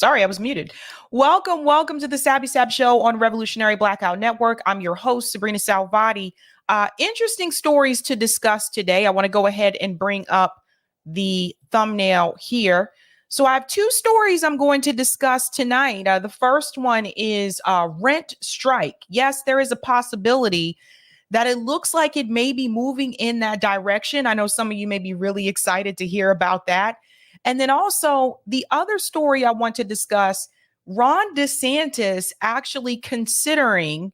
Sorry, I was muted. Welcome to the Sabby Sab Show on Revolutionary Blackout Network. I'm your host, Sabrina Salvati. Interesting stories to discuss today. I want to go ahead and bring up the thumbnail here. So I have two stories I'm going to discuss tonight. The first one is rent strike. Yes, there is a possibility that it looks like it may be moving in that direction. I know some of you may be really excited to hear about that. And then also the other story I want to discuss, Ron DeSantis actually considering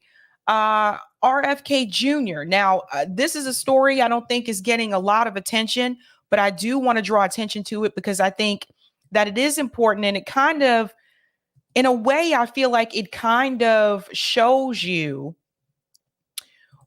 RFK Jr. Now, this is a story I don't think is getting a lot of attention, but I do want to draw attention to it because I think that it is important, and it kind of, in a way, I feel like it kind of shows you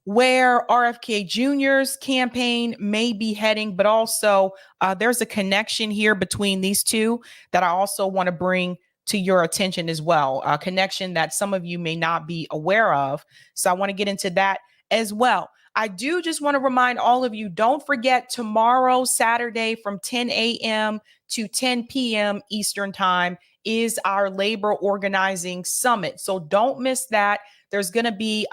where RFK Jr.'s campaign may be heading, but also there's a connection here between these two that I also want to bring to your attention as well, a connection that some of you may not be aware of. So I want to get into that as well. I do just want to remind all of you, don't forget tomorrow, Saturday, from 10 a.m. to 10 p.m. Eastern time is our labor organizing summit. So don't miss that. There's going to be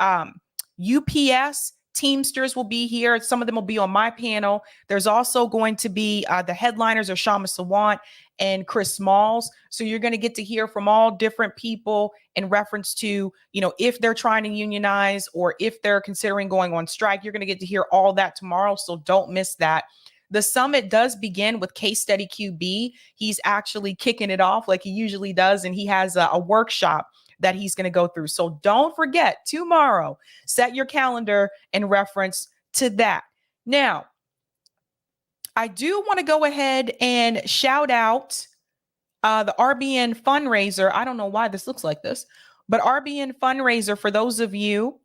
UPS Teamsters will be here. Some of them will be on my panel. There's also going to be the headliners are Shama Sawant and Chris Smalls. So you're going to get to hear from all different people in reference to, if they're trying to unionize or if they're considering going on strike. You're going to get to hear all that tomorrow. So don't miss that. The summit does begin with Case Study QB. He's actually kicking it off like he usually does. And he has a workshop that he's going to go through. So don't forget tomorrow, set your calendar in reference to that. Now, I do want to go ahead and shout out the RBN fundraiser. I don't know why this looks like this, but RBN fundraiser, for those of you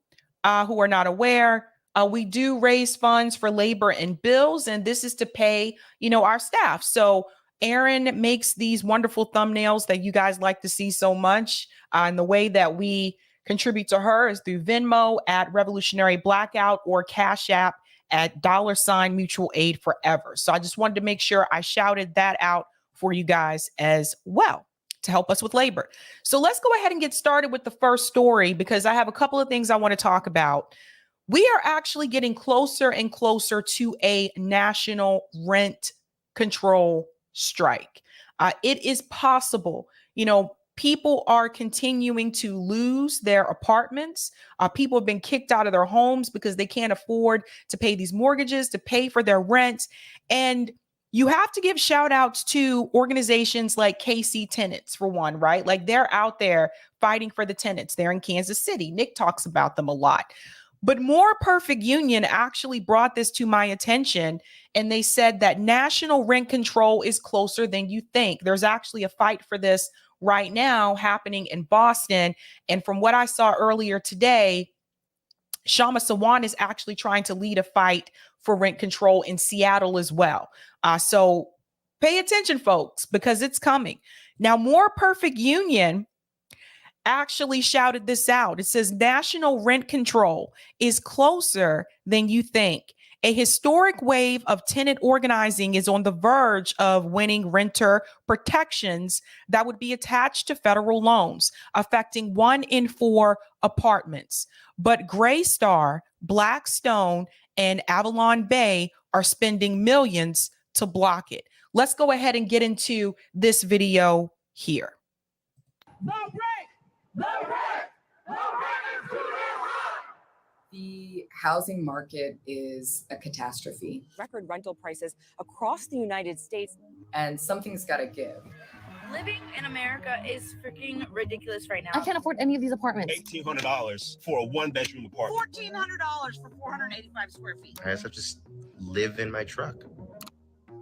who are not aware, we do raise funds for labor and bills, and this is to pay, our staff. So Erin makes these wonderful thumbnails that you guys like to see so much. And the way that we contribute to her is through Venmo at Revolutionary Blackout or Cash App at $ Mutual Aid Forever. So I just wanted to make sure I shouted that out for you guys as well to help us with labor. So let's go ahead and get started with the first story because I have a couple of things I want to talk about. We are actually getting closer and closer to a national rent control strike. It is possible, people are continuing to lose their apartments. People have been kicked out of their homes because they can't afford to pay these mortgages, to pay for their rent. And you have to give shout outs to organizations like KC Tenants, for one, right? Like they're out there fighting for the tenants. They're in Kansas City. Nick talks about them a lot. But More Perfect Union actually brought this to my attention, and they said that national rent control is closer than you think. There's actually a fight for this right now happening in Boston. And from what I saw earlier today, Shama Sawant is actually trying to lead a fight for rent control in Seattle as well. So pay attention, folks, because it's coming. Now, More Perfect Union actually shouted this out. It says national rent control is closer than you think. A historic wave of tenant organizing is on the verge of winning renter protections that would be attached to federal loans, affecting 1 in 4 apartments. But Greystar, Blackstone, and Avalon Bay are spending millions to block it. Let's go ahead and get into this video here. The housing market is a catastrophe. Record rental prices across the United States. And something's got to give. Living in America is freaking ridiculous right now. I can't afford any of these apartments. $1,800 for a 1-bedroom apartment. $1,400 for 485 square feet. I guess I'll just live in my truck.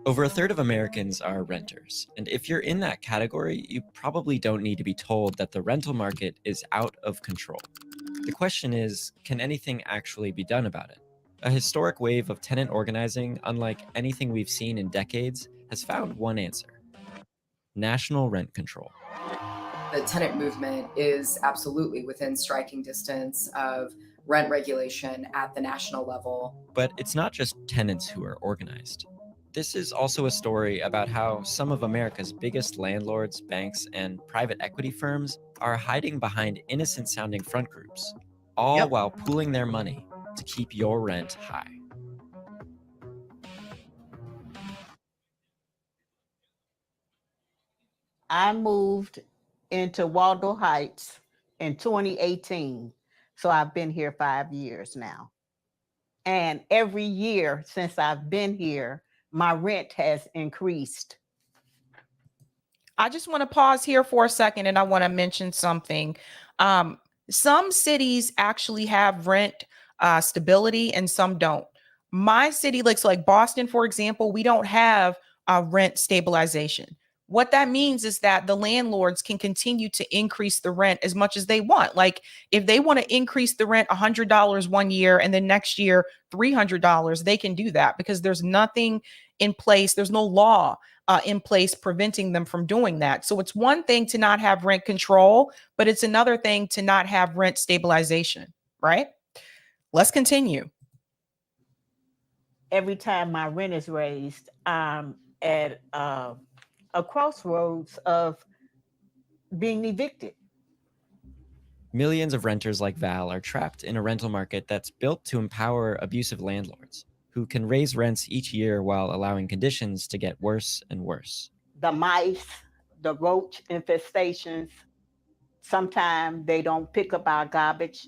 Over a third of Americans are renters, and if you're in that category, you probably don't need to be told that the rental market is out of control. The question is, can anything actually be done about it? A historic wave of tenant organizing, unlike anything we've seen in decades, has found one answer: national rent control. The tenant movement is absolutely within striking distance of rent regulation at the national level. But it's not just tenants who are organized. This is also a story about how some of America's biggest landlords, banks, and private equity firms are hiding behind innocent sounding front groups, all while pooling their money to keep your rent high. I moved into Waldo Heights in 2018. So I've been here 5 years now. And every year since I've been here, my rent has increased. I just want to pause here for a second and I want to mention something. Some cities actually have rent stability and some don't. My city, like Boston, for example, we don't have rent stabilization. What that means is that the landlords can continue to increase the rent as much as they want. Like if they want to increase the rent $100 one year and then next year $300, they can do that because there's nothing in place. There's no law in place preventing them from doing that. So it's one thing to not have rent control, but it's another thing to not have rent stabilization, right? Let's continue. Every time my rent is raised, I'm at a crossroads of being evicted. Millions of renters like Val are trapped in a rental market that's built to empower abusive landlords who can raise rents each year while allowing conditions to get worse and worse. The mice, the roach infestations, sometimes they don't pick up our garbage.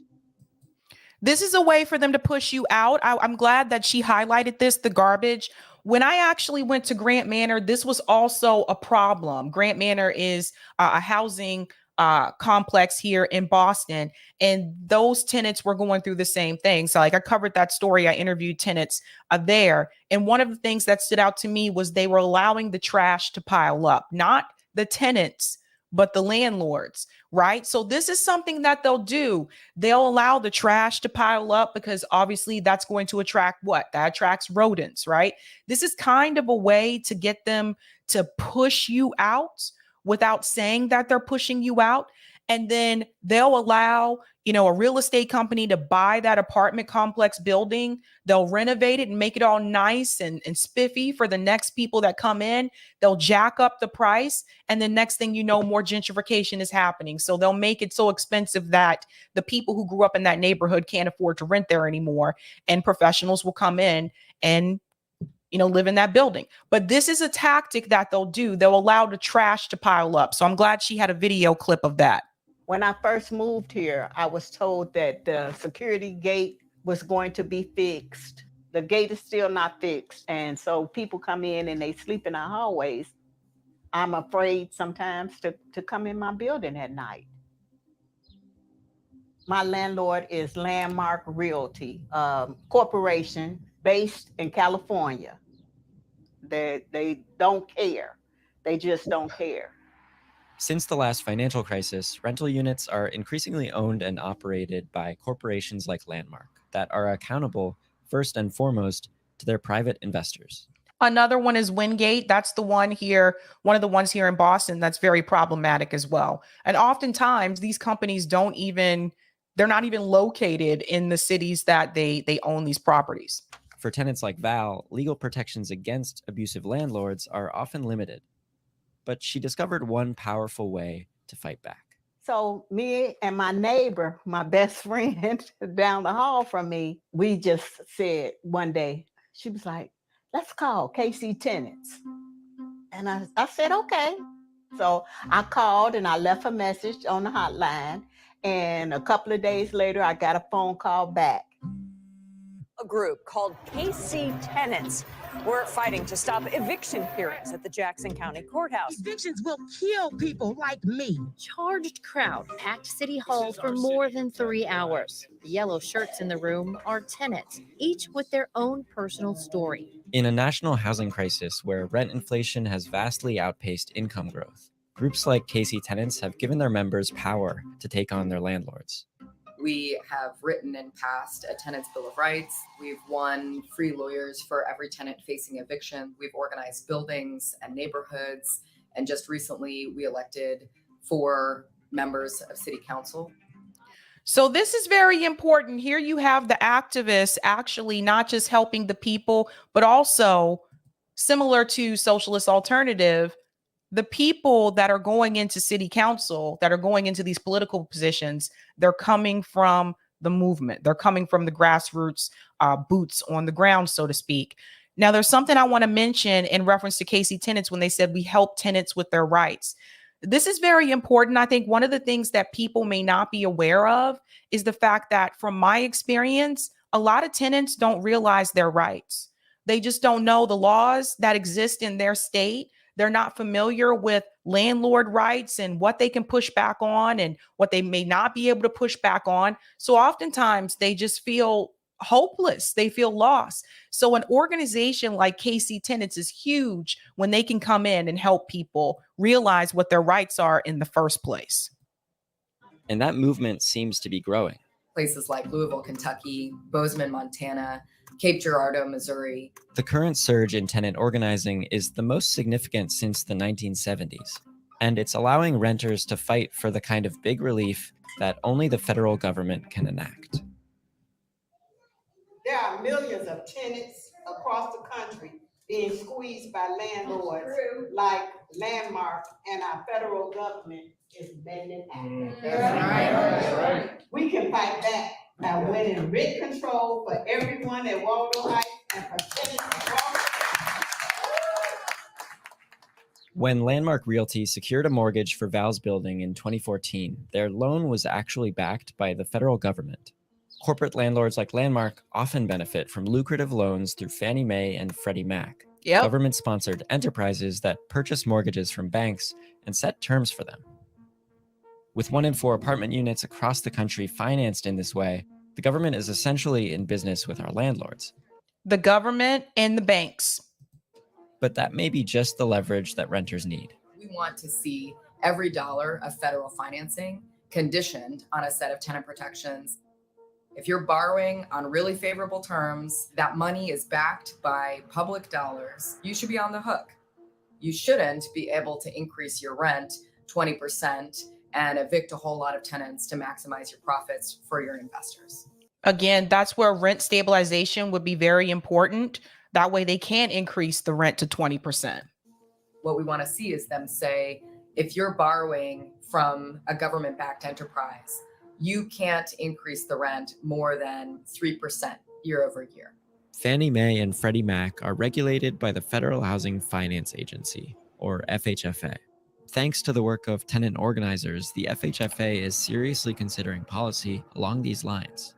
This is a way for them to push you out. I'm glad that she highlighted this, the garbage. When I actually went to Grant Manor, this was also a problem. Grant Manor is a housing complex here in Boston, and those tenants were going through the same thing. So like I covered that story. I interviewed tenants there. And one of the things that stood out to me was they were allowing the trash to pile up, not the tenants, but the landlords, right? So this is something that they'll do. They'll allow the trash to pile up because obviously that's going to attract what? That attracts rodents, right? This is kind of a way to get them to push you out without saying that they're pushing you out. And then they'll allow, a real estate company to buy that apartment complex building. They'll renovate it and make it all nice and spiffy for the next people that come in. They'll jack up the price. And the next thing you know, more gentrification is happening. So they'll make it so expensive that the people who grew up in that neighborhood can't afford to rent there anymore. And professionals will come in and live in that building. But this is a tactic that they'll do. They'll allow the trash to pile up. So I'm glad she had a video clip of that. When I first moved here, I was told that the security gate was going to be fixed. The gate is still not fixed. And so people come in and they sleep in our hallways. I'm afraid sometimes to come in my building at night. My landlord is Landmark Realty, corporation based in California. They don't care. They just don't care. Since the last financial crisis, rental units are increasingly owned and operated by corporations like Landmark that are accountable first and foremost to their private investors. Another one is Wingate. That's the one here, one of the ones here in Boston that's very problematic as well. And oftentimes these companies they're not even located in the cities that they own these properties. For tenants like Val, legal protections against abusive landlords are often limited. But she discovered one powerful way to fight back. So me and my neighbor, my best friend down the hall from me, we just said one day, she was like, let's call KC Tenants. And I said, okay. So I called and I left a message on the hotline. And a couple of days later, I got a phone call back. A group called KC Tenants were fighting to stop eviction hearings at the Jackson County Courthouse. Evictions will kill people like me. Charged crowd packed City Hall for more than 3 hours. The yellow shirts in the room are tenants, each with their own personal story. In a national housing crisis where rent inflation has vastly outpaced income growth, groups like KC Tenants have given their members power to take on their landlords. We have written and passed a tenant's bill of rights. We've won free lawyers for every tenant facing eviction. We've organized buildings and neighborhoods. And just recently, we elected 4 members of city council. So this is very important. Here you have the activists actually not just helping the people, but also similar to socialist alternative, the people that are going into city council, that are going into these political positions, they're coming from the movement. They're coming from the grassroots, boots on the ground, so to speak. Now, there's something I want to mention in reference to KC Tenants when they said we help tenants with their rights. This is very important. I think one of the things that people may not be aware of is the fact that, from my experience, a lot of tenants don't realize their rights. They just don't know the laws that exist in their state. They're not familiar with landlord rights and what they can push back on and what they may not be able to push back on. So oftentimes they just feel hopeless. They feel lost. So an organization like KC Tenants is huge when they can come in and help people realize what their rights are in the first place. And that movement seems to be growing. Places like Louisville, Kentucky, Bozeman, Montana, Cape Girardeau, Missouri. The current surge in tenant organizing is the most significant since the 1970s, and it's allowing renters to fight for the kind of big relief that only the federal government can enact. There are millions of tenants across the country being squeezed by landlords like Landmark, and our federal government is bending out. That's right. We can fight back by winning rent control for everyone at Waldo Heights and for tenants. When Landmark Realty secured a mortgage for Val's building in 2014, their loan was actually backed by the federal government. Corporate landlords like Landmark often benefit from lucrative loans through Fannie Mae and Freddie Mac, government-sponsored enterprises that purchase mortgages from banks and set terms for them. With 1 in 4 apartment units across the country financed in this way, the government is essentially in business with our landlords. The government and the banks. But that may be just the leverage that renters need. We want to see every dollar of federal financing conditioned on a set of tenant protections. If you're borrowing on really favorable terms, that money is backed by public dollars, you should be on the hook. You shouldn't be able to increase your rent 20% and evict a whole lot of tenants to maximize your profits for your investors. Again, that's where rent stabilization would be very important. That way they can increase the rent to 20%. What we want to see is them say, if you're borrowing from a government-backed enterprise, you can't increase the rent more than 3% year over year. Fannie Mae and Freddie Mac are regulated by the Federal Housing Finance Agency, or FHFA. Thanks to the work of tenant organizers, the FHFA is seriously considering policy along these lines.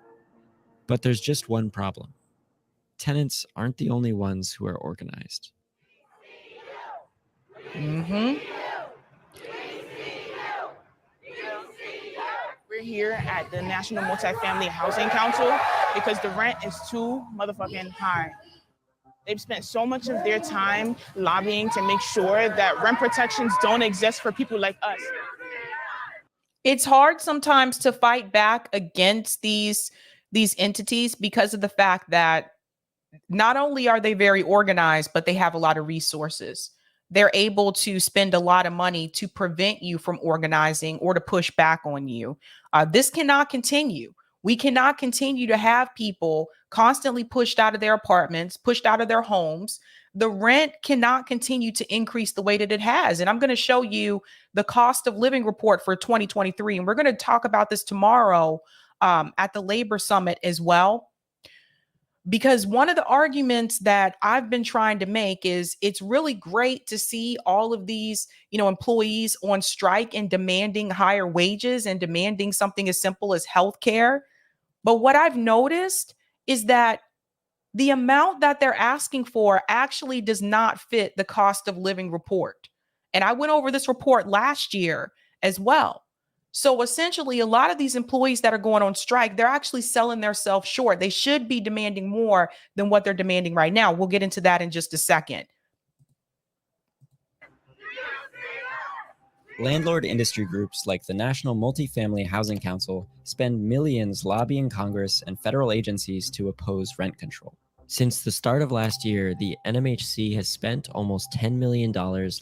But there's just one problem. Tenants aren't the only ones who are organized. We're here at the National Multifamily Housing Council because the rent is too motherfucking high. They've spent so much of their time lobbying to make sure that rent protections don't exist for people like us. It's hard sometimes to fight back against these entities because of the fact that not only are they very organized, but they have a lot of resources. They're able to spend a lot of money to prevent you from organizing or to push back on you. This cannot continue. We cannot continue to have people constantly pushed out of their apartments, pushed out of their homes. The rent cannot continue to increase the way that it has. And I'm going to show you the cost of living report for 2023. And we're going to talk about this tomorrow at the Labor Summit as well. Because one of the arguments that I've been trying to make is it's really great to see all of these, employees on strike and demanding higher wages and demanding something as simple as health care. But what I've noticed is that the amount that they're asking for actually does not fit the cost of living report. And I went over this report last year as well. So essentially, a lot of these employees that are going on strike, they're actually selling themselves short. They should be demanding more than what they're demanding right now. We'll get into that in just a second. Landlord industry groups like the National Multifamily Housing Council spend millions lobbying Congress and federal agencies to oppose rent control. Since the start of last year, the NMHC has spent almost $10 million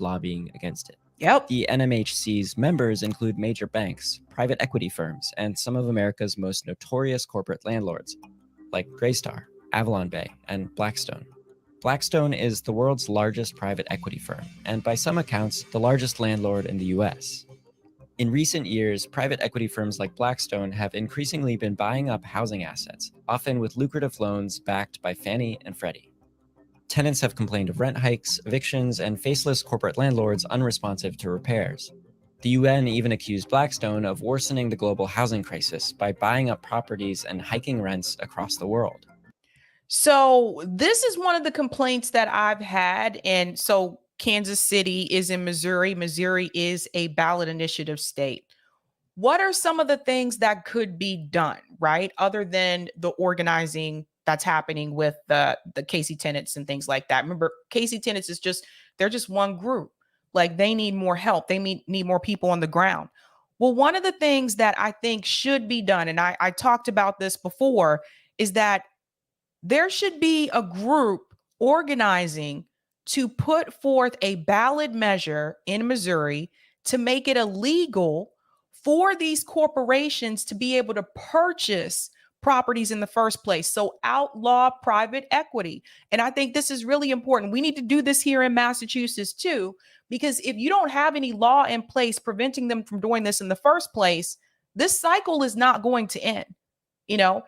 lobbying against it. Yep. The NMHC's members include major banks, private equity firms, and some of America's most notorious corporate landlords, like Greystar, Avalon Bay, and Blackstone. Blackstone is the world's largest private equity firm, and by some accounts, the largest landlord in the US. In recent years, private equity firms like Blackstone have increasingly been buying up housing assets, often with lucrative loans backed by Fannie and Freddie. Tenants have complained of rent hikes, evictions, and faceless corporate landlords unresponsive to repairs. The UN even accused Blackstone of worsening the global housing crisis by buying up properties and hiking rents across the world. So this is one of the complaints that I've had. And so Kansas City is in Missouri. Missouri is a ballot initiative state. What are some of the things that could be done, right? Other than the organizing that's happening with the KC Tenants and things like that. Remember, KC Tenants is they're just one group. Like they need more help. They need more people on the ground. Well, one of the things that I think should be done, and I talked about this before, is that there should be a group organizing to put forth a ballot measure in Missouri to make it illegal for these corporations to be able to purchase properties in the first place. So outlaw private equity. And I think this is really important. We need to do this here in Massachusetts too, because if you don't have any law in place preventing them from doing this in the first place, this cycle is not going to end. You know,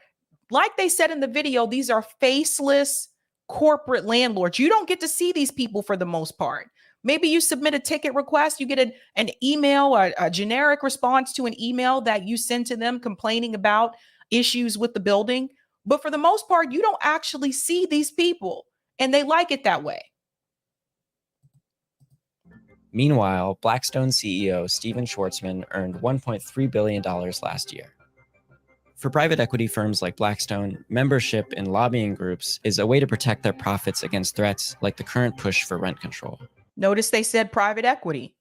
like they said in the video, these are faceless corporate landlords. You don't get to see these people for the most part. Maybe you submit a ticket request, you get an email or a generic response to an email that you send to them complaining about issues with the building. But for the most part, you don't actually see these people, and they like it that way. Meanwhile, Blackstone CEO Steven Schwartzman earned $1.3 billion last year. For private equity firms like Blackstone, membership in lobbying groups is a way to protect their profits against threats like the current push for rent control. Notice they said private equity.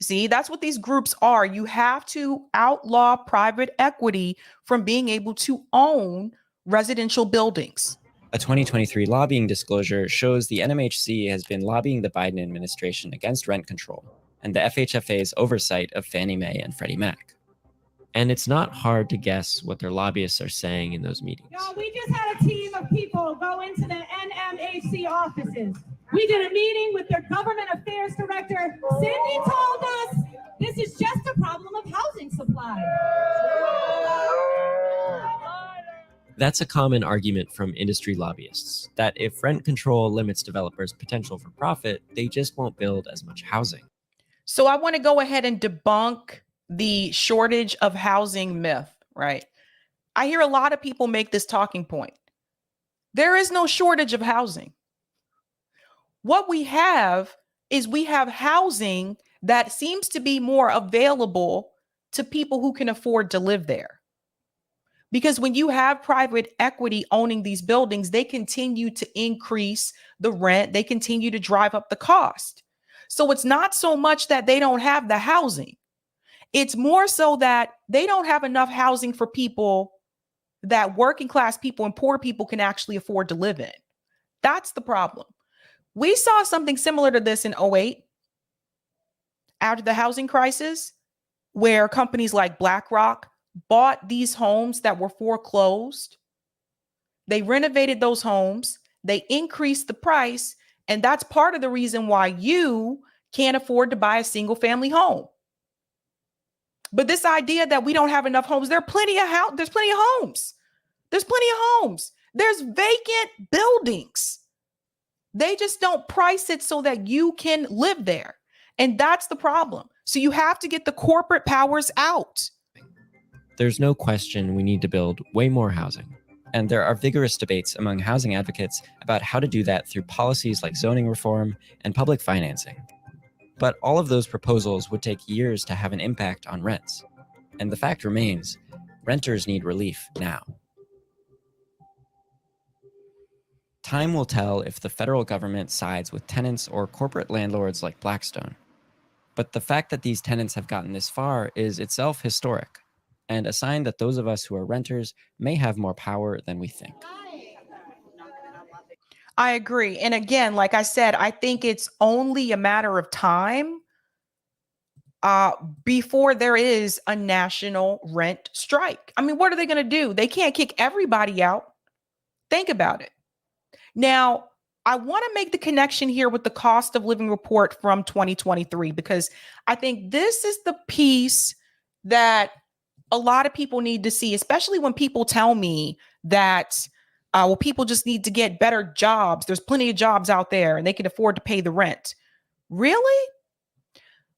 See, that's what these groups are. You have to outlaw private equity from being able to own residential buildings. A 2023 lobbying disclosure shows the NMHC has been lobbying the Biden administration against rent control and the FHFA's oversight of Fannie Mae and Freddie Mac. And it's not hard to guess what their lobbyists are saying in those meetings. Y'all, we just had a team of people go into the NMHC offices. We did a meeting with their government affairs director. Cindy told us this is just a problem of housing supply. That's a common argument from industry lobbyists, that if rent control limits developers' potential for profit, they just won't build as much housing. So I want to go ahead and debunk the shortage of housing myth, right? I hear a lot of people make this talking point. There is no shortage of housing. What we have is we have housing that seems to be more available to people who can afford to live there. Because when you have private equity owning these buildings, they continue to increase the rent. They continue to drive up the cost. So it's not so much that they don't have the housing. It's more so that they don't have enough housing for people that working class people and poor people can actually afford to live in. That's the problem. We saw something similar to this in 2008 after the housing crisis, where companies like BlackRock bought these homes that were foreclosed. They renovated those homes. They increased the price. And that's part of the reason why you can't afford to buy a single family home. But this idea that we don't have enough homes, there's plenty of homes. There's plenty of homes. There's vacant buildings. They just don't price it so that you can live there. And that's the problem. So you have to get the corporate powers out. There's no question we need to build way more housing. And there are vigorous debates among housing advocates about how to do that through policies like zoning reform and public financing. But all of those proposals would take years to have an impact on rents. And the fact remains, renters need relief now. Time will tell if the federal government sides with tenants or corporate landlords like Blackstone. But the fact that these tenants have gotten this far is itself historic, and a sign that those of us who are renters may have more power than we think. I agree. And again, like I said, I think it's only a matter of time before there is a national rent strike. I mean, what are they going to do? They can't kick everybody out. Think about it. Now, I want to make the connection here with the cost of living report from 2023, because I think this is the piece that a lot of people need to see, especially when people tell me that, well, people just need to get better jobs. There's plenty of jobs out there and they can afford to pay the rent. Really?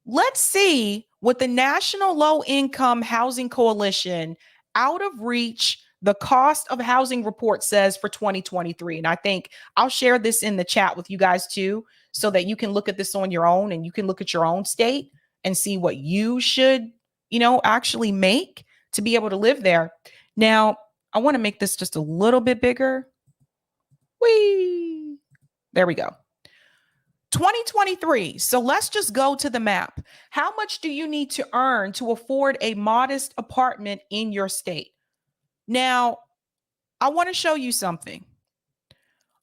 Let's see what the National Low Income Housing Coalition Out of Reach, the cost of housing report says for 2023. And I think I'll share this in the chat with you guys too, so that you can look at this on your own and you can look at your own state and see what you should, actually make to be able to live there. Now, I want to make this just a little bit bigger. Whee! There we go. 2023. So let's just go to the map. How much do you need to earn to afford a modest apartment in your state? Now, I want to show you something.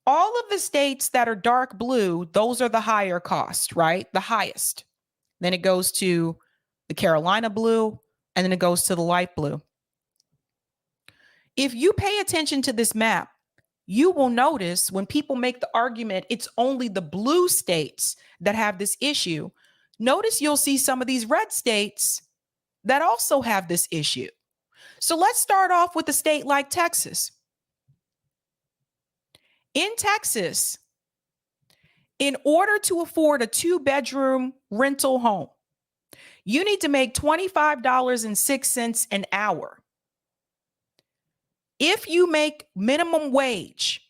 All of the states that are dark blue, those are the higher cost, right? The highest. Then it goes to the Carolina blue, and then it goes to the light blue. If you pay attention to this map, you will notice when people make the argument, it's only the blue states that have this issue. Notice you'll see some of these red states that also have this issue. So let's start off with a state like Texas. In Texas, in order to afford a 2-bedroom rental home, you need to make $25.06 an hour. If you make minimum wage,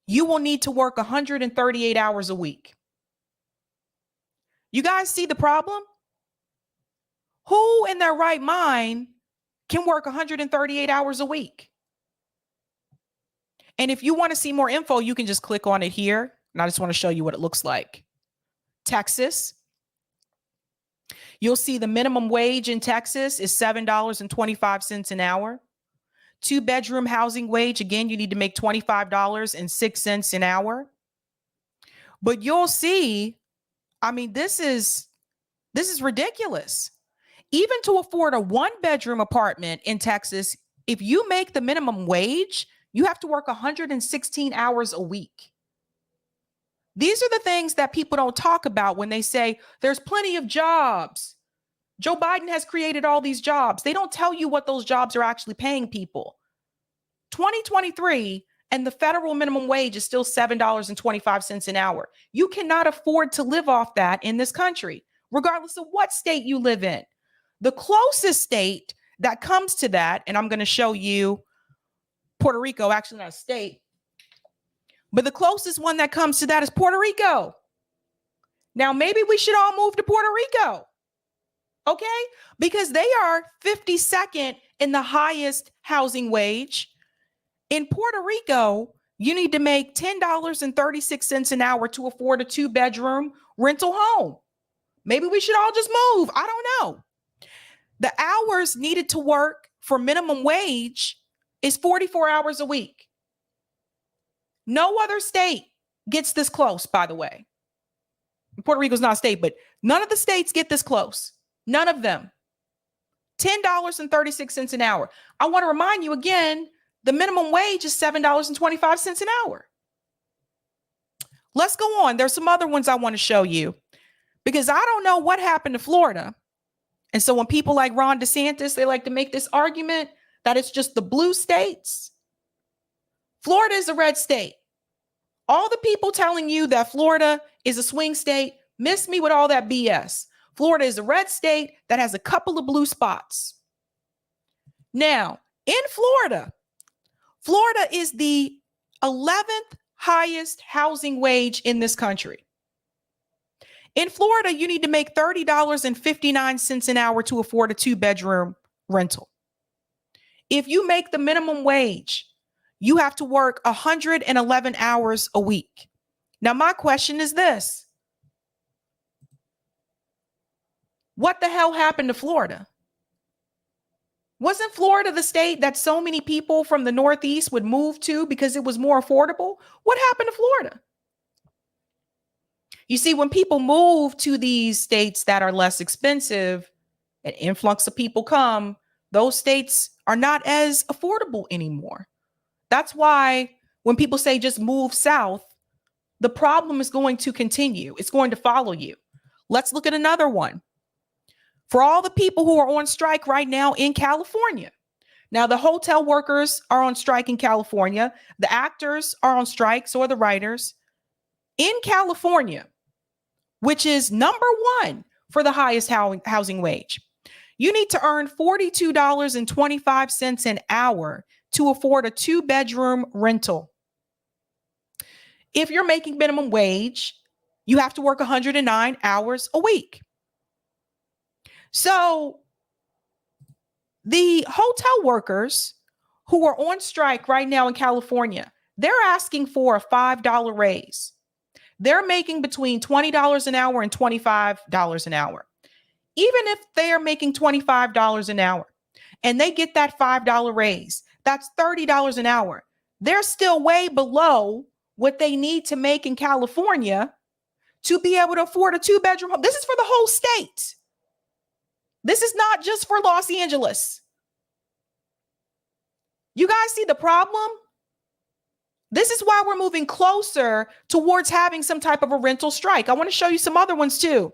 you will need to work 138 hours a week. You guys see the problem? Who in their right mind can work 138 hours a week? And if you want to see more info, you can just click on it here. And I just want to show you what it looks like. Texas. You'll see the minimum wage in Texas is $7.25 an hour. 2-bedroom housing wage, again, you need to make $25.06 an hour. But you'll see, this is ridiculous. Even to afford a 1-bedroom apartment in Texas, if you make the minimum wage, you have to work 116 hours a week. These are the things that people don't talk about when they say there's plenty of jobs. Joe Biden has created all these jobs. They don't tell you what those jobs are actually paying people. 2023, and the federal minimum wage is still $7.25 an hour. You cannot afford to live off that in this country, regardless of what state you live in. The closest state that comes to that, and I'm going to show you Puerto Rico, actually not a state, but the closest one that comes to that is Puerto Rico. Now, maybe we should all move to Puerto Rico, okay? Because they are 52nd in the highest housing wage. In Puerto Rico, you need to make $10.36 an hour to afford a 2-bedroom rental home. Maybe we should all just move. I don't know. The hours needed to work for minimum wage is 44 hours a week. No other state gets this close, by the way. Puerto Rico's not a state, but none of the states get this close. None of them. $10.36 an hour. I want to remind you again, the minimum wage is $7.25 an hour. Let's go on. There's some other ones I want to show you because I don't know what happened to Florida. And so when people like Ron Desantis, they like to make this argument that it's just the blue states. Florida is a red state. All the people telling you that Florida is a swing state, miss me with all that BS. Florida is a red state that has a couple of blue spots. Now, in Florida, Florida is the 11th highest housing wage in this country. In Florida, you need to make $30.59 an hour to afford a 2-bedroom rental. If you make the minimum wage, you have to work 111 hours a week. Now, my question is this. What the hell happened to Florida? Wasn't Florida the state that so many people from the Northeast would move to because it was more affordable? What happened to Florida? You see, when people move to these states that are less expensive, an influx of people come, those states are not as affordable anymore. That's why when people say just move south, the problem is going to continue. It's going to follow you. Let's look at another one. For all the people who are on strike right now in California. Now, the hotel workers are on strike in California. The actors are on strike, so are the writers. In California, which is number one for the highest housing wage, you need to earn $42.25 an hour to afford a 2-bedroom rental. If you're making minimum wage, you have to work 109 hours a week. So the hotel workers who are on strike right now in California, they're asking for a $5 raise. They're making between $20 an hour and $25 an hour. Even if they are making $25 an hour and they get that $5 raise, that's $30 an hour. They're still way below what they need to make in California to be able to afford a 2-bedroom home. This is for the whole state. This is not just for Los Angeles. You guys see the problem? This is why we're moving closer towards having some type of a rental strike. I want to show you some other ones too.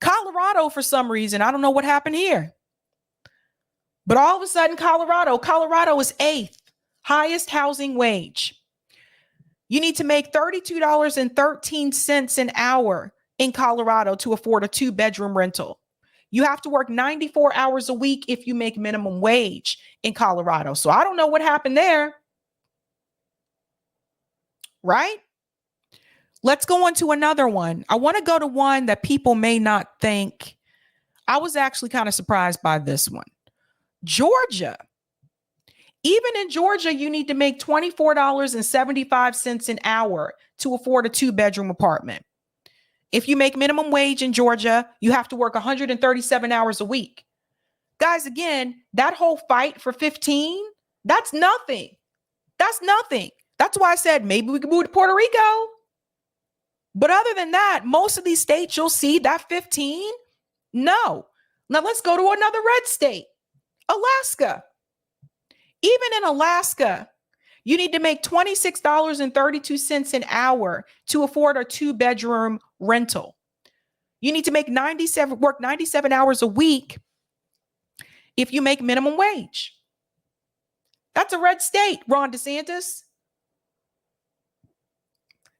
Colorado, for some reason, I don't know what happened here. But all of a sudden, Colorado is 8th highest housing wage. You need to make $32.13 an hour in Colorado to afford a 2-bedroom rental. You have to work 94 hours a week if you make minimum wage in Colorado. So I don't know what happened there. Right? Let's go on to another one. I want to go to one that people may not think. I was actually kind of surprised by this one. Georgia. Even in Georgia, you need to make $24.75 an hour to afford a 2-bedroom apartment. If you make minimum wage in Georgia, you have to work 137 hours a week. Guys, again, that whole fight for 15, that's nothing. That's nothing. That's why I said maybe we could move to Puerto Rico. But other than that, most of these states, you'll see that 15. No. Now let's go to another red state, Alaska. Even in Alaska, you need to make $26.32 an hour to afford a 2-bedroom rental. You need to work 97 hours a week if you make minimum wage. That's a red state, Ron DeSantis.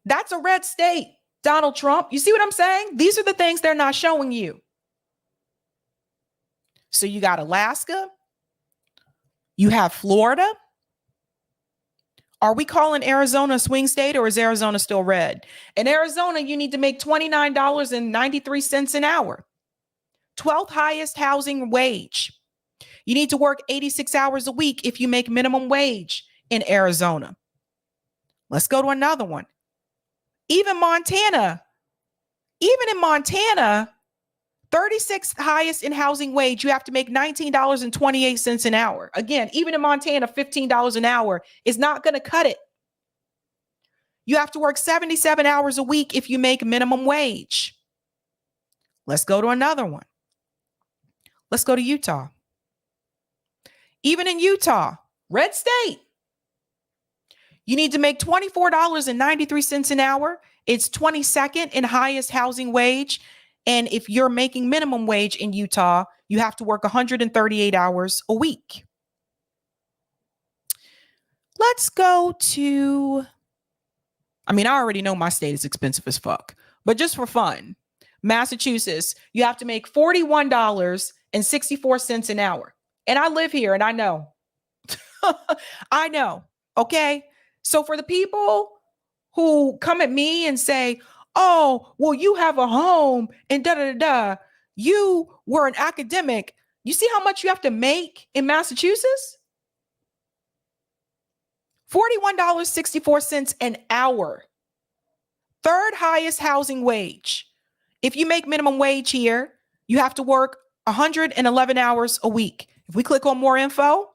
That's a red state, Donald Trump. You see what I'm saying? These are the things they're not showing you. So you got Alaska. You have Florida. Are we calling Arizona a swing state, or is Arizona still red? In Arizona, you need to make $29.93 an hour. 12th highest housing wage. You need to work 86 hours a week if you make minimum wage in Arizona. Let's go to another one. Even Montana. Even in Montana, 36th highest in housing wage, you have to make $19.28 an hour. Again, even in Montana, $15 an hour is not going to cut it. You have to work 77 hours a week if you make minimum wage. Let's go to another one. Let's go to Utah. Even in Utah, red state, you need to make $24.93 an hour. It's 22nd in highest housing wage. And if you're making minimum wage in Utah, you have to work 138 hours a week. Let's go to, I already know my state is expensive as fuck, but just for fun, Massachusetts, you have to make $41.64 an hour. And I live here and I know. I know. Okay. So for the people who come at me and say, oh, well, you have a home and you were an academic. You see how much you have to make in Massachusetts? $41.64 an hour. 3rd highest housing wage. If you make minimum wage here, you have to work 111 hours a week. If we click on more info,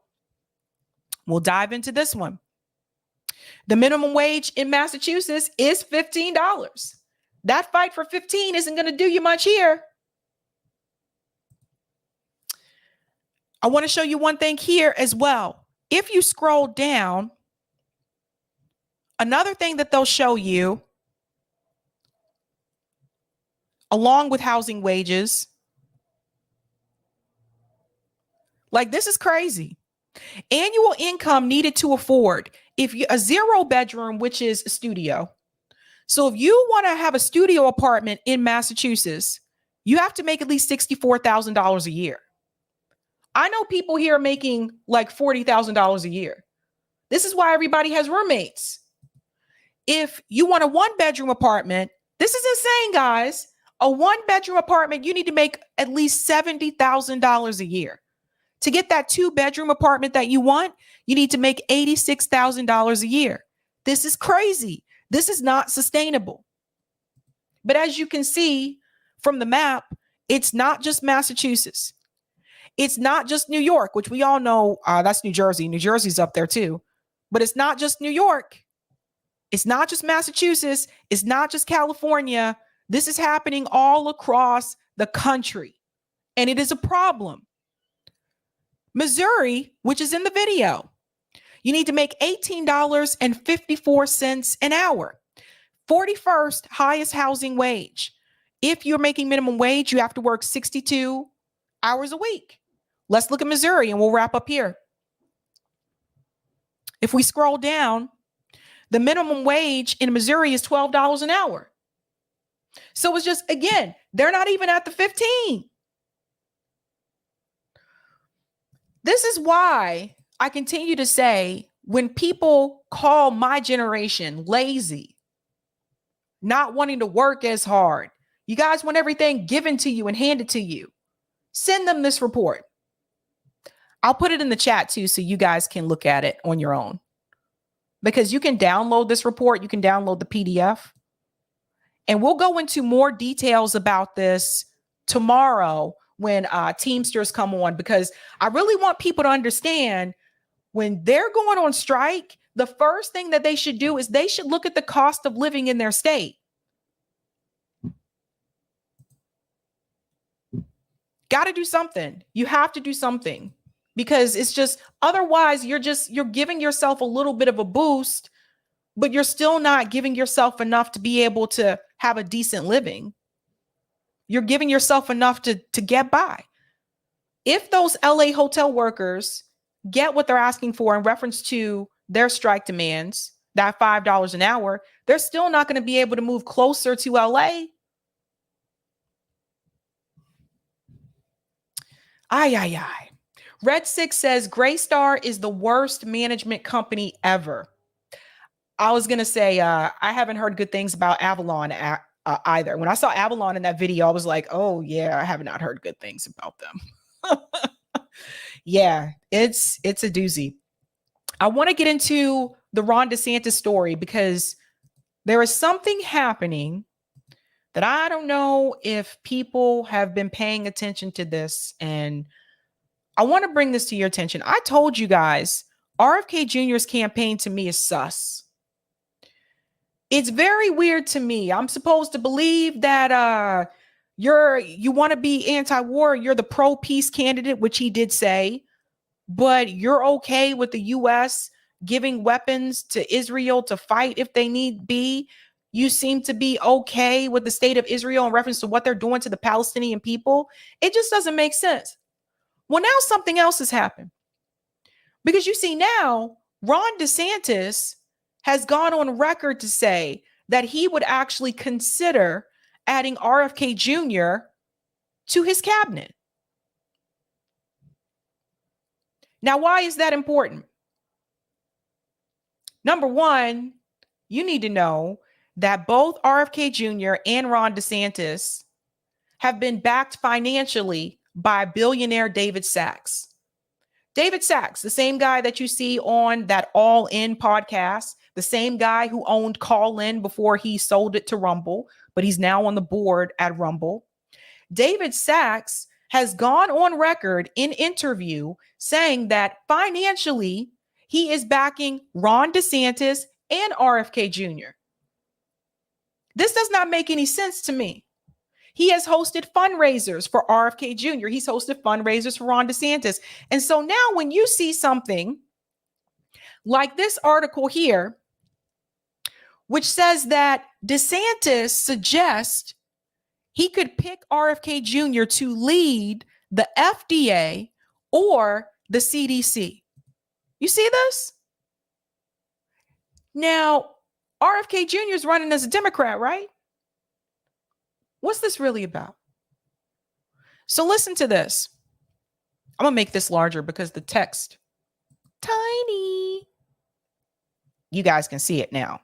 we'll dive into this one. The minimum wage in Massachusetts is $15. That fight for 15 isn't going to do you much here. I want to show you one thing here as well. If you scroll down Another thing that they'll show you, along with housing wages, like this is crazy. Annual income needed to afford if you a 0-bedroom, which is a studio. So if you want to have a studio apartment in Massachusetts, you have to make at least $64,000 a year. I know people here making like $40,000 a year. This is why everybody has roommates. If you want a 1-bedroom apartment, this is insane, guys. A 1-bedroom apartment, you need to make at least $70,000 a year. To get that 2-bedroom apartment that you want, you need to make $86,000 a year. This is crazy. This is not sustainable. But as you can see from the map, it's not just Massachusetts. It's not just New York, which we all know that's New Jersey. New Jersey's up there too. But it's not just New York. It's not just Massachusetts. It's not just California. This is happening all across the country. And it is a problem. Missouri, which is in the video, you need to make $18.54 an hour. 41st highest housing wage. If you're making minimum wage, you have to work 62 hours a week. Let's look at Missouri and we'll wrap up here. If we scroll down, the minimum wage in Missouri is $12 an hour. So it's just, again, they're not even at the 15. This is why I continue to say when people call my generation lazy, not wanting to work as hard, you guys want everything given to you and handed to you, send them this report. I'll put it in the chat too so you guys can look at it on your own. Because you can download this report, you can download the PDF. And we'll go into more details about this tomorrow when Teamsters come on, because I really want people to understand when they're going on strike, the first thing that they should do is they should look at the cost of living in their state. Got to do something. You have to do something, because it's just, otherwise you're giving yourself a little bit of a boost, but you're still not giving yourself enough to be able to have a decent living. You're giving yourself enough to get by. If those LA hotel workers get what they're asking for in reference to their strike demands, that $5 an hour, they're still not going to be able to move closer to LA. Ay. Red 6 says Greystar is the worst management company ever. I was going to say, I haven't heard good things about Avalon either. When I saw Avalon in that video, I was like, oh yeah, I have not heard good things about them. Yeah, it's a doozy. I want to get into the Ron DeSantis story because there is something happening that I don't know if people have been paying attention to this. And I want to bring this to your attention. I told you guys, RFK Jr.'s campaign to me is sus. It's very weird to me. I'm supposed to believe that you want to be anti-war, you're the pro-peace candidate, which he did say, but you're okay with the U.S. giving weapons to Israel to fight if they need be. You seem to be okay with the state of Israel in reference to what they're doing to the Palestinian people. It just doesn't make sense. Well, now something else has happened. Because you see now, Ron DeSantis has gone on record to say that he would actually consider adding RFK Jr. to his cabinet. Now, why is that important? Number one, you need to know that both RFK Jr. and Ron DeSantis have been backed financially by billionaire David Sachs. David Sachs, the same guy that you see on that All In podcast, the same guy who owned Call In before he sold it to Rumble, but he's now on the board at Rumble. David Sachs has gone on record in interview saying that financially he is backing Ron DeSantis and RFK Jr. This does not make any sense to me. He has hosted fundraisers for RFK Jr. He's hosted fundraisers for Ron DeSantis. And so now when you see something like this article here, which says that DeSantis suggests he could pick RFK Jr. to lead the FDA or the CDC. You see this? Now, RFK Jr. is running as a Democrat, right? What's this really about? So listen to this. I'm going to make this larger because the text, tiny. You guys can see it now.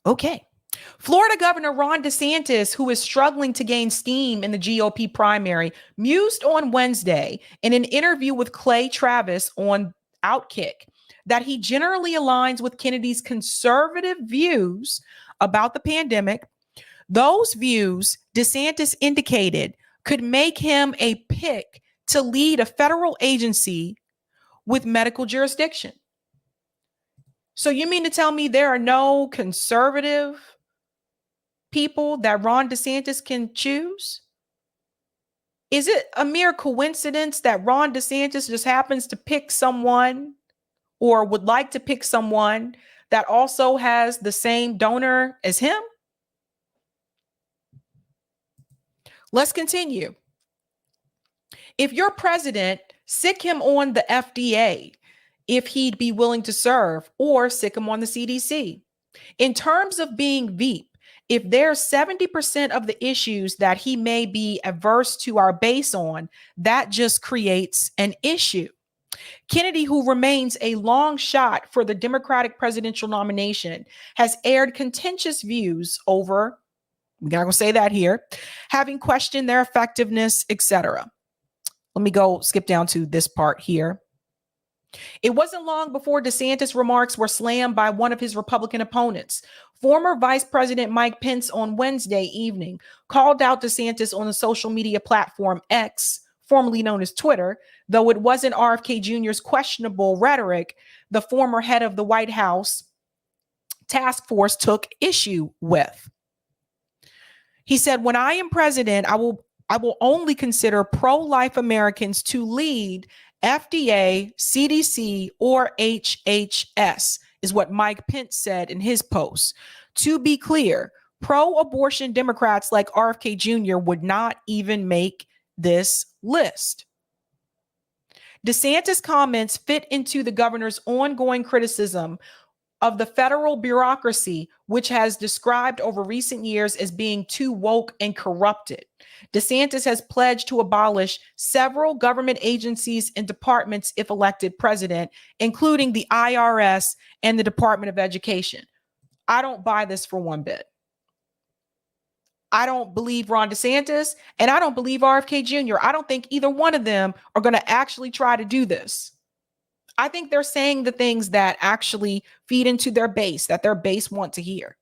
Okay. Florida Governor Ron DeSantis, who is struggling to gain steam in the GOP primary, mused on Wednesday in an interview with Clay Travis on Outkick that he generally aligns with Kennedy's conservative views about the pandemic. Those views, DeSantis indicated, could make him a pick to lead a federal agency with medical jurisdiction. So you mean to tell me there are no conservative people that Ron DeSantis can choose? Is it a mere coincidence that Ron DeSantis just happens to pick someone or would like to pick someone that also has the same donor as him? Let's continue. If you're president, sick him on the FDA if he'd be willing to serve, or sick him on the CDC. In terms of being Veep, if there's 70% of the issues that he may be averse to our base on, that just creates an issue. Kennedy, who remains a long shot for the Democratic presidential nomination, has aired contentious views over, we're not going to say that here, having questioned their effectiveness, etc. Let me go skip down to this part here. It wasn't long before DeSantis' remarks were slammed by one of his Republican opponents. Former Vice President Mike Pence on Wednesday evening called out DeSantis on the social media platform X, formerly known as Twitter, though it wasn't RFK Jr.'s questionable rhetoric the former head of the White House task force took issue with. He said, "When I am president, I will only consider pro-life Americans to lead FDA, CDC, or HHS," is what Mike Pence said in his post. To be clear, pro-abortion Democrats like RFK Jr. would not even make this list. DeSantis' comments fit into the governor's ongoing criticism of the federal bureaucracy, which has described over recent years as being too woke and corrupted. DeSantis has pledged to abolish several government agencies and departments if elected president, including the IRS and the Department of Education. I don't buy this for one bit. I don't believe Ron DeSantis, and I don't believe RFK Jr. I don't think either one of them are going to actually try to do this. I think they're saying the things that actually feed into their base, that their base want to hear.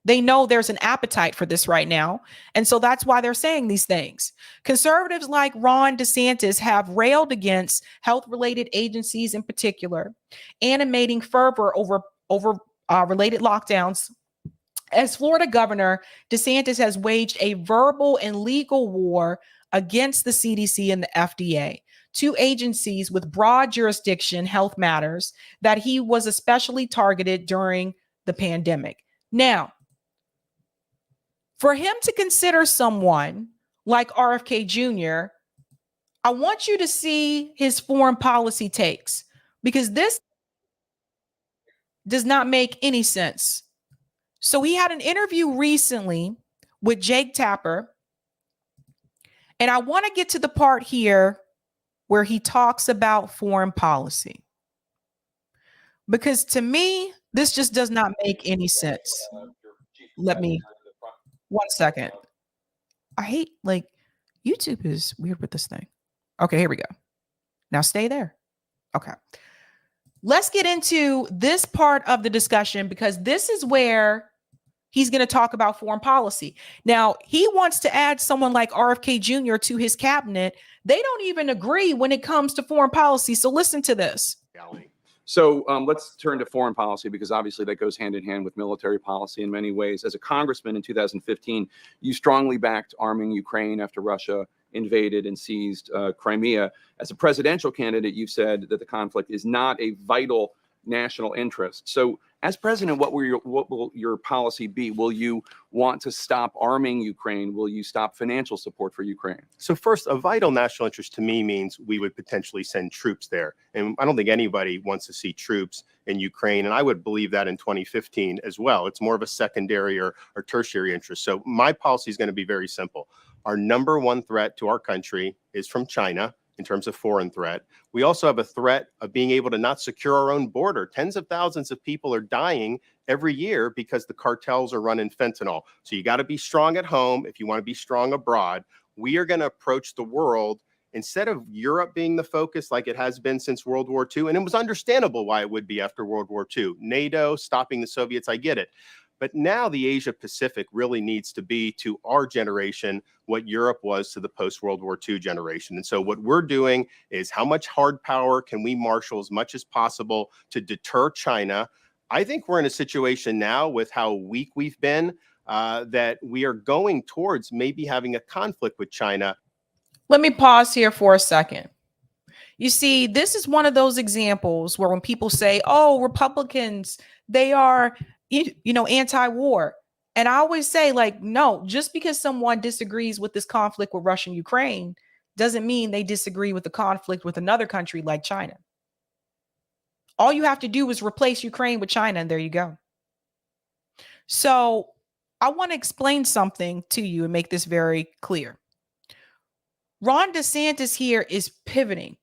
They know there's an appetite for this right now. And so that's why they're saying these things. Conservatives like Ron DeSantis have railed against health-related agencies in particular, animating fervor over related lockdowns. As Florida governor, DeSantis has waged a verbal and legal war against the CDC and the FDA, two agencies with broad jurisdiction health matters that he was especially targeted during the pandemic. Now, for him to consider someone like RFK Jr., I want you to see his foreign policy takes, because this does not make any sense. So he had an interview recently with Jake Tapper, and I want to get to the part here where he talks about foreign policy, because to me, this just does not make any sense. Let me, 1 second. I hate, YouTube is weird with this thing. Okay, here we go. Now stay there. Okay. Let's get into this part of the discussion, because this is where he's going to talk about foreign policy. Now, he wants to add someone like RFK Jr. to his cabinet. They don't even agree when it comes to foreign policy. So listen to this. So let's turn to foreign policy, because obviously that goes hand in hand with military policy in many ways. As a congressman in 2015, you strongly backed arming Ukraine after Russia invaded and seized Crimea. As a presidential candidate, you've said that the conflict is not a vital national interest. So As president, what will your policy be? Will you want to stop arming Ukraine? Will you stop financial support for Ukraine? So first, a vital national interest to me means we would potentially send troops there. And I don't think anybody wants to see troops in Ukraine. And I would believe that in 2015 as well. It's more of a secondary or tertiary interest. So my policy is going to be very simple. Our number one threat to our country is from China in terms of foreign threat. We also have a threat of being able to not secure our own border. Tens of thousands of people are dying every year because the cartels are running fentanyl. So you got to be strong at home if you want to be strong abroad. We are going to approach the world instead of Europe being the focus like it has been since World War II. And it was understandable why it would be after World War II. NATO, stopping the Soviets, I get it. But now the Asia Pacific really needs to be to our generation what Europe was to the post-World War II generation. And so what we're doing is how much hard power can we marshal as much as possible to deter China? I think we're in a situation now with how weak we've been that we are going towards maybe having a conflict with China. Let me pause here for a second. You see, this is one of those examples where when people say, oh, Republicans, they are anti-war. And I always say, like, no, just because someone disagrees with this conflict with Russia and Ukraine doesn't mean they disagree with the conflict with another country like China. All you have to do is replace Ukraine with China, and there you go. So I want to explain something to you and make this very clear. Ron DeSantis here is pivoting.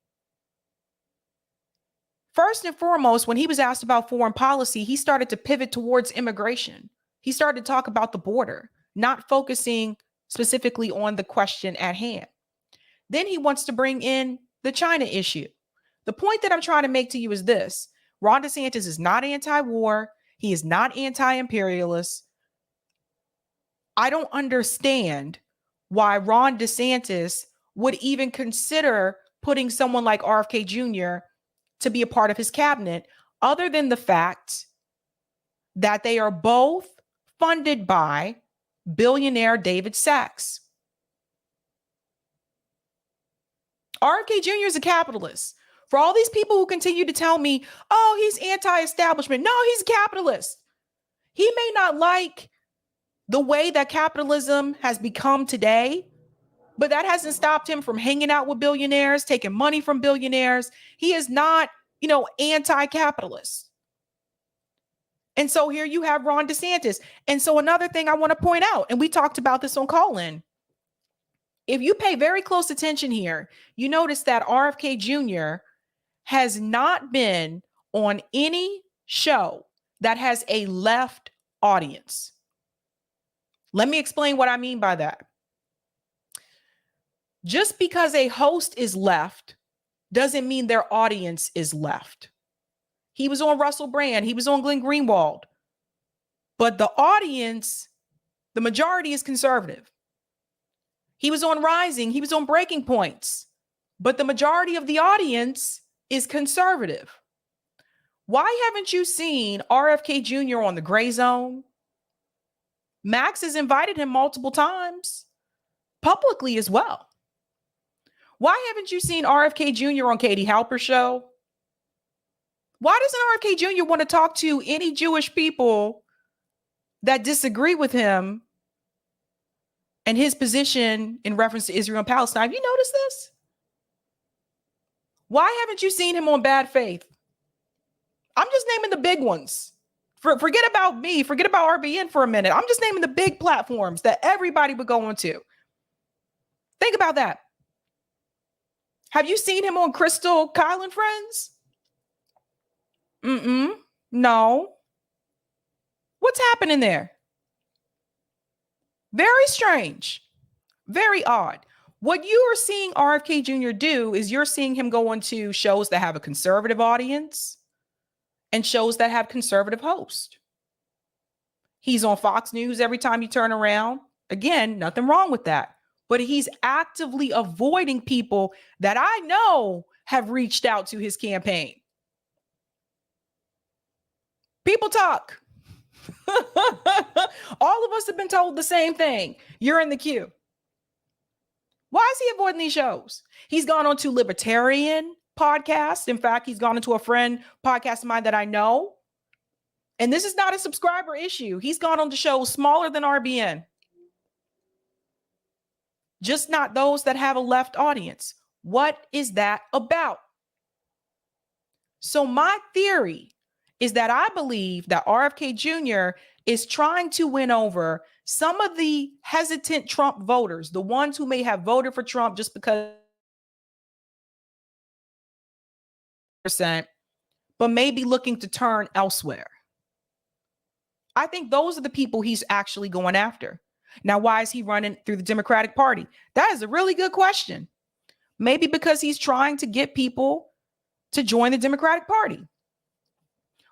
First and foremost, when he was asked about foreign policy, he started to pivot towards immigration. He started to talk about the border, not focusing specifically on the question at hand. Then he wants to bring in the China issue. The point that I'm trying to make to you is this. Ron DeSantis is not anti-war. He is not anti-imperialist. I don't understand why Ron DeSantis would even consider putting someone like RFK Jr. to be a part of his cabinet, other than the fact that they are both funded by billionaire David Sachs. RFK Jr. is a capitalist. For all these people who continue to tell me, oh, he's anti-establishment. No, he's a capitalist. He may not like the way that capitalism has become today, but that hasn't stopped him from hanging out with billionaires, taking money from billionaires. He is not, anti-capitalist. And so here you have Ron DeSantis. And so another thing I want to point out, and we talked about this on Call-In. If you pay very close attention here, you notice that RFK Jr. has not been on any show that has a left audience. Let me explain what I mean by that. Just because a host is left doesn't mean their audience is left. He was on Russell Brand. He was on Glenn Greenwald. But the audience, the majority is conservative. He was on Rising. He was on Breaking Points. But the majority of the audience is conservative. Why haven't you seen RFK Jr. on the Gray Zone? Max has invited him multiple times, publicly as well. Why haven't you seen RFK Jr. on Katie Halper's show? Why doesn't RFK Jr. want to talk to any Jewish people that disagree with him and his position in reference to Israel and Palestine? Have you noticed this? Why haven't you seen him on Bad Faith? I'm just naming the big ones. Forget about me. Forget about RBN for a minute. I'm just naming the big platforms that everybody would go on to. Think about that. Have you seen him on Crystal, Kyle and Friends? No. What's happening there? Very strange. Very odd. What you are seeing RFK Jr. do is you're seeing him go into shows that have a conservative audience and shows that have conservative hosts. He's on Fox News every time you turn around. Again, nothing wrong with that. But he's actively avoiding people that I know have reached out to his campaign. People talk. All of us have been told the same thing. You're in the queue. Why is he avoiding these shows? He's gone on to libertarian podcasts. In fact, he's gone into a friend podcast of mine that I know. And this is not a subscriber issue. He's gone on to shows smaller than RBN. Just not those that have a left audience. What is that about? So my theory is that I believe that RFK Jr. is trying to win over some of the hesitant Trump voters, the ones who may have voted for Trump just because, but maybe looking to turn elsewhere. I think those are the people he's actually going after. Now, why is he running through the Democratic Party? That is a really good question. Maybe because he's trying to get people to join the Democratic Party.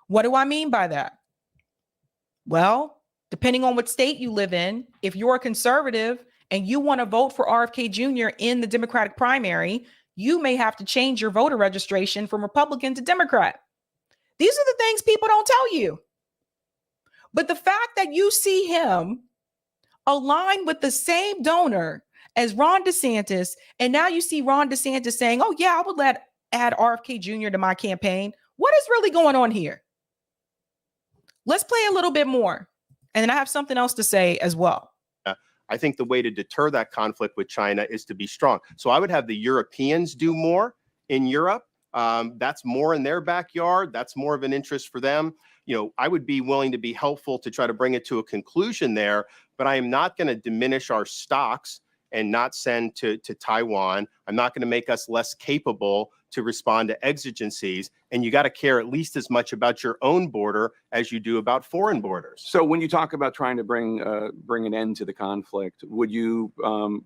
What do I mean by that? Well, depending on what state you live in, if you're a conservative and you want to vote for RFK Jr. in the Democratic primary, you may have to change your voter registration from Republican to Democrat. These are the things people don't tell you. But the fact that you see him align with the same donor as Ron DeSantis, and now you see Ron DeSantis saying, oh yeah, I would add RFK Jr. to my campaign. What is really going on here? Let's play a little bit more. And then I have something else to say as well. I think the way to deter that conflict with China is to be strong. So I would have the Europeans do more in Europe. That's more in their backyard. That's more of an interest for them. You know, I would be willing to be helpful to try to bring it to a conclusion there, but I am not going to diminish our stocks and not send to Taiwan. I'm not going to make us less capable to respond to exigencies. And you got to care at least as much about your own border as you do about foreign borders. So when you talk about trying to bring an end to the conflict, would you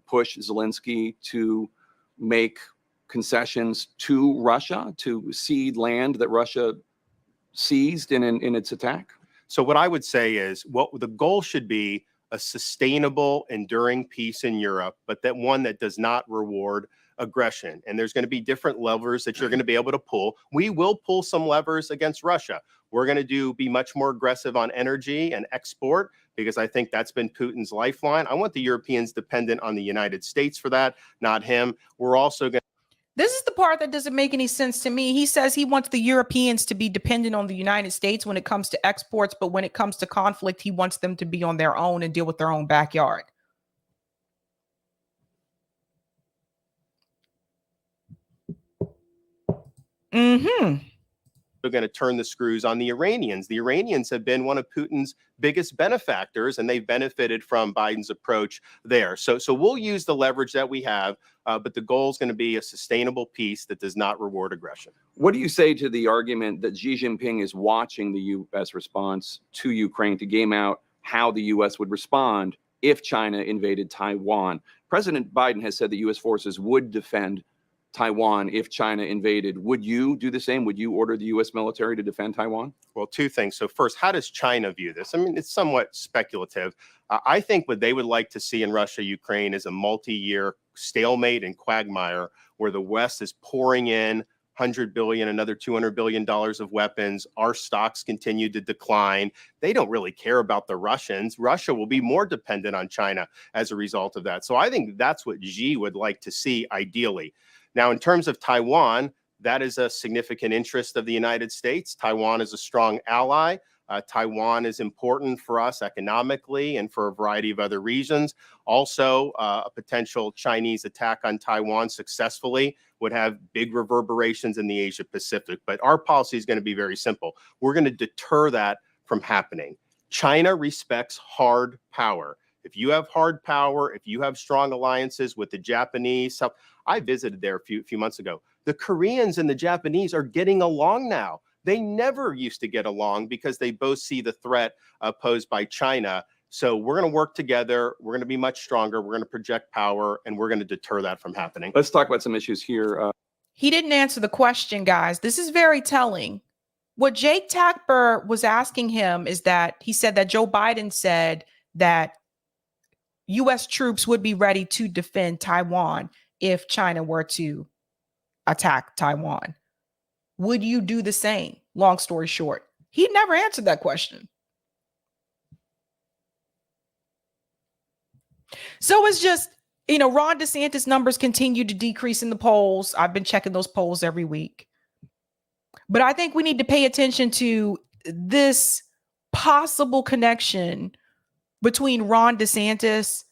push Zelensky to make concessions to Russia to cede land that Russia seized in its attack? So what I would say is what the goal should be a sustainable, enduring peace in Europe, but that one that does not reward aggression. And there's going to be different levers that you're going to be able to pull. We will pull some levers against Russia. We're going to be much more aggressive on energy and export, because I think that's been Putin's lifeline. I want the Europeans dependent on the United States for that, not him. We're also going to This is the part that doesn't make any sense to me. He says he wants the Europeans to be dependent on the United States when it comes to exports, but when it comes to conflict, he wants them to be on their own and deal with their own backyard. They're going to turn the screws on the Iranians. The Iranians have been one of Putin's biggest benefactors, and they've benefited from Biden's approach there. So we'll use the leverage that we have, but the goal is going to be a sustainable peace that does not reward aggression. What do you say to the argument that Xi Jinping is watching the U.S. response to Ukraine to game out how the U.S. would respond if China invaded Taiwan? President Biden has said that U.S. forces would defend Taiwan if China invaded. Would you do the same? Would you order the U.S. military to defend Taiwan? Well, two things. So first, how does China view this? I mean, it's somewhat speculative. I think what they would like to see in Russia, Ukraine is a multi-year stalemate and quagmire where the West is pouring in $100 billion, another $200 billion of weapons. Our stocks continue to decline. They don't really care about the Russians. Russia will be more dependent on China as a result of that. So I think that's what Xi would like to see ideally. Now, in terms of Taiwan, that is a significant interest of the United States. Taiwan is a strong ally. Taiwan is important for us economically and for a variety of other reasons. Also, a potential Chinese attack on Taiwan successfully would have big reverberations in the Asia Pacific. But our policy is going to be very simple. We're going to deter that from happening. China respects hard power. If you have hard power, if you have strong alliances with the Japanese, I visited there a few months ago. The Koreans and the Japanese are getting along now. They never used to get along because they both see the threat posed by China. So we're going to work together. We're going to be much stronger. We're going to project power, and we're going to deter that from happening. Let's talk about some issues here. He didn't answer the question, guys. This is very telling. What Jake Tapper was asking him is that he said that Joe Biden said that U.S. troops would be ready to defend Taiwan if China were to attack Taiwan. Would you do the same? Long story short, he never answered that question. So it's just, Ron DeSantis numbers continue to decrease in the polls. I've been checking those polls every week. But I think we need to pay attention to this possible connection between Ron DeSantis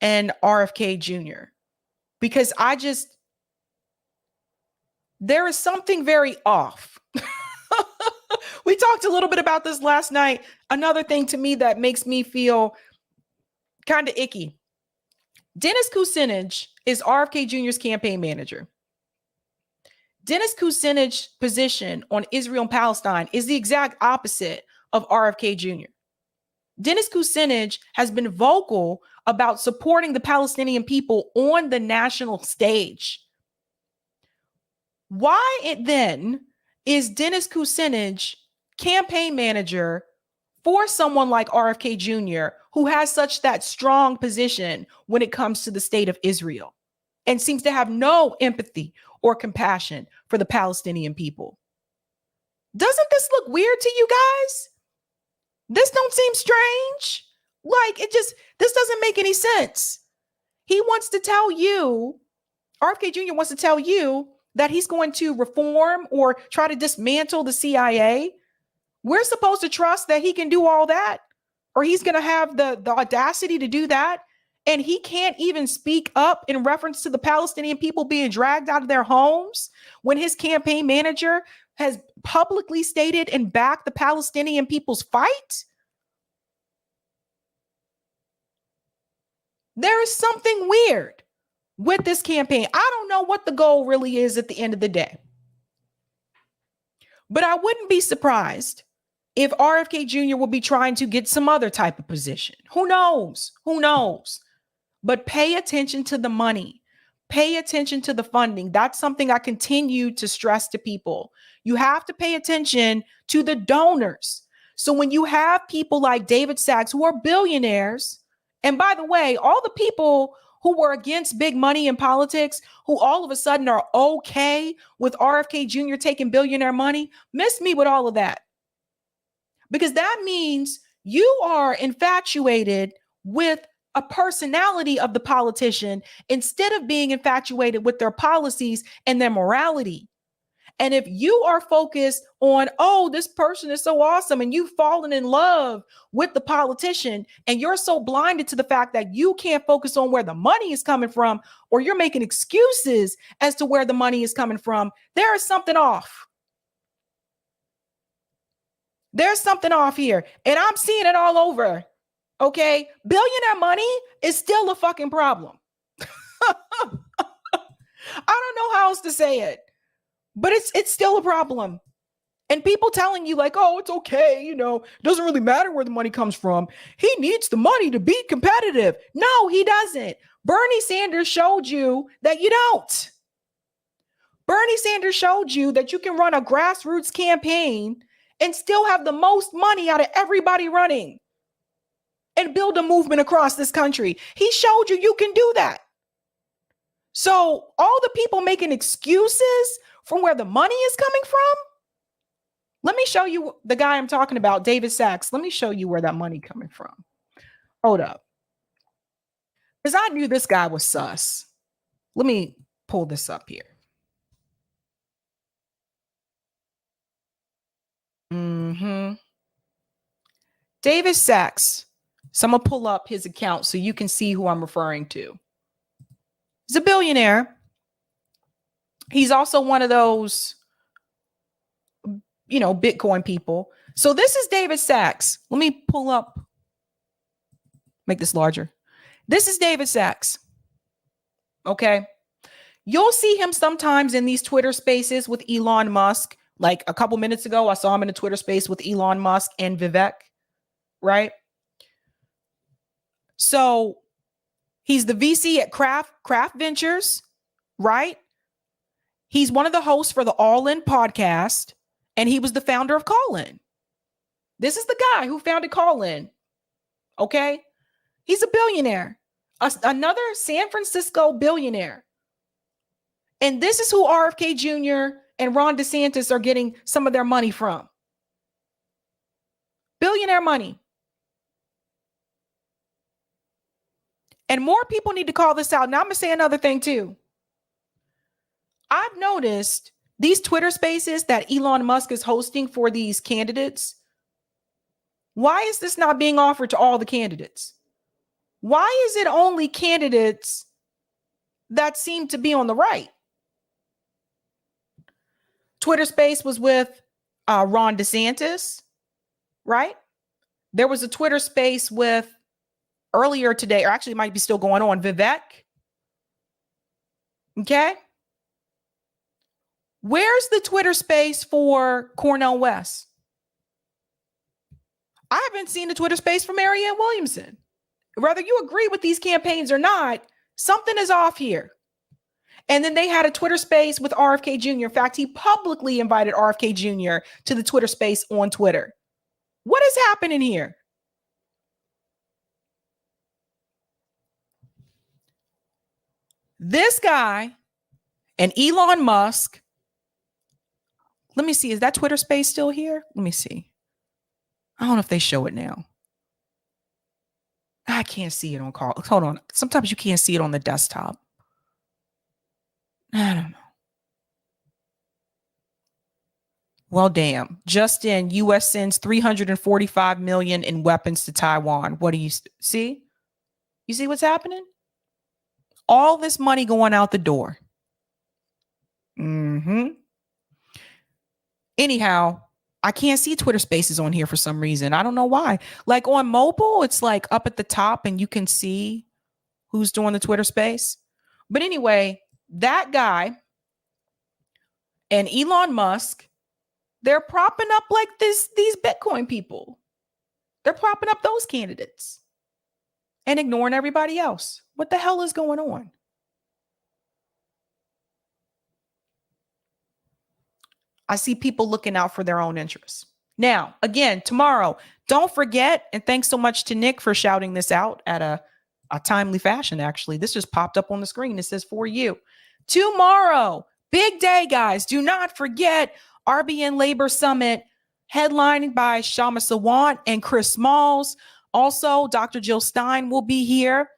and RFK Jr. Because there is something very off. We talked a little bit about this last night. Another thing to me that makes me feel kind of icky. Dennis Kucinich is RFK Jr.'s campaign manager. Dennis Kucinich's position on Israel and Palestine is the exact opposite of RFK Jr. Dennis Kucinich has been vocal about supporting the Palestinian people on the national stage. Why then is Dennis Kucinich campaign manager for someone like RFK Jr., who has such that strong position when it comes to the state of Israel and seems to have no empathy or compassion for the Palestinian people? Doesn't this look weird to you guys? This don't seem strange. Like this doesn't make any sense. He wants to tell you, RFK Jr. wants to tell you that he's going to reform or try to dismantle the CIA. We're supposed to trust that he can do all that, or he's going to have the audacity to do that. And he can't even speak up in reference to the Palestinian people being dragged out of their homes when his campaign manager has publicly stated and backed the Palestinian people's fight. There is something weird with this campaign. I don't know what the goal really is at the end of the day. But I wouldn't be surprised if RFK Jr. will be trying to get some other type of position. Who knows? Who knows? But pay attention to the money. Pay attention to the funding. That's something I continue to stress to people. You have to pay attention to the donors. So when you have people like David Sachs, who are billionaires, and by the way, all the people who were against big money in politics, who all of a sudden are okay with RFK Jr. taking billionaire money, miss me with all of that. Because that means you are infatuated with a personality of the politician instead of being infatuated with their policies and their morality. And if you are focused on, oh, this person is so awesome, and you've fallen in love with the politician, and you're so blinded to the fact that you can't focus on where the money is coming from, or you're making excuses as to where the money is coming from, there is something off. There's something off here. And I'm seeing it all over. Okay. Billionaire money is still a fucking problem. I don't know how else to say it, but it's still a problem. And people telling you like, oh, it's okay. You know, it doesn't really matter where the money comes from. He needs the money to be competitive. No, he doesn't. Bernie Sanders showed you that you don't. Bernie Sanders showed you that you can run a grassroots campaign and still have the most money out of everybody running and build a movement across this country. He showed you you can do that. So all the people making excuses from where the money is coming from, let me show you the guy I'm talking about, David Sachs. Let me show you where that money coming from. Hold up. Because I knew this guy was sus. Let me pull this up here. David Sachs. So I'm going to pull up his account so you can see who I'm referring to. He's a billionaire. He's also one of those, you know, Bitcoin people. So this is David Sachs. Let me pull up, make this larger. This is David Sachs. Okay. You'll see him sometimes in these Twitter spaces with Elon Musk. Like a couple minutes ago, I saw him in a Twitter space with Elon Musk and Vivek, right? So he's the VC at Craft Ventures, right? He's one of the hosts for the All In podcast, and he was the founder of Call In. This is the guy who founded Call In, okay? He's a billionaire, another San Francisco billionaire. And this is who RFK Jr. and Ron DeSantis are getting some of their money from. Billionaire money. And more people need to call this out. Now I'm going to say another thing too. I've noticed these Twitter spaces that Elon Musk is hosting for these candidates. Why is this not being offered to all the candidates? Why is it only candidates that seem to be on the right? Twitter Space was with Ron DeSantis, right? There was a Twitter Space with earlier today, or actually it might be still going on, Vivek. Okay. Where's the Twitter Space for Cornel West? I haven't seen the Twitter Space for Marianne Williamson. Whether you agree with these campaigns or not, something is off here. And then they had a Twitter Space with RFK Jr. In fact, he publicly invited RFK Jr. to the Twitter Space on Twitter. What is happening here? This guy and Elon Musk. Let me see. Is that Twitter Space still here? Let me see. I don't know if they show it now. I can't see it on call. Hold on. Sometimes you can't see it on the desktop. I don't know. Well, damn. Just in, U.S. sends $345 million in weapons to Taiwan. What do you see? You see what's happening? All this money going out the door. Anyhow, I can't see Twitter Spaces on here for some reason. I don't know why. Like on mobile, it's like up at the top and you can see who's doing the Twitter Space. But anyway, that guy and Elon Musk, they're propping up like these Bitcoin people. They're propping up those candidates and ignoring everybody else. What the hell is going on? I see people looking out for their own interests. Now, again, tomorrow, don't forget, and thanks so much to Nick for shouting this out at a timely fashion, actually. This just popped up on the screen. It says for you. Tomorrow, big day, guys. Do not forget RBN Labor Summit, headlining by Shama Sawant and Chris Smalls. Also, Dr. Jill Stein will be here.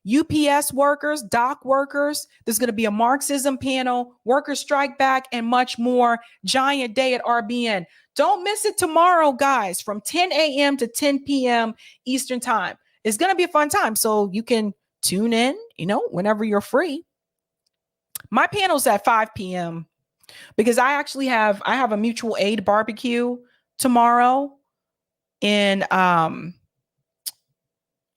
UPS workers, dock workers. There's going to be a Marxism panel, workers strike back, and much more. Giant day at RBN. Don't miss it tomorrow, guys, from 10 a.m. to 10 p.m. Eastern time. It's going to be a fun time, so you can tune in, whenever you're free. My panel's at 5 p.m. because I have a mutual aid barbecue tomorrow in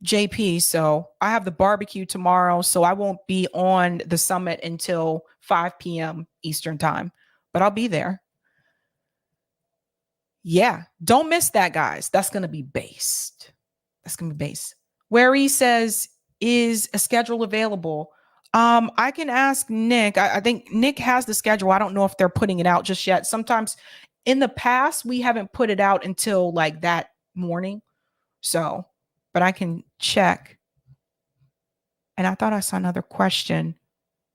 JP. So I have the barbecue tomorrow, so I won't be on the summit until 5 p.m. Eastern time, but I'll be there. Yeah, don't miss that, guys. That's going to be based. Where he says, is a schedule available? I can ask Nick. I think Nick has the schedule. I don't know if they're putting it out just yet. Sometimes in the past, we haven't put it out until like that morning. So, but I can check. And I thought I saw another question.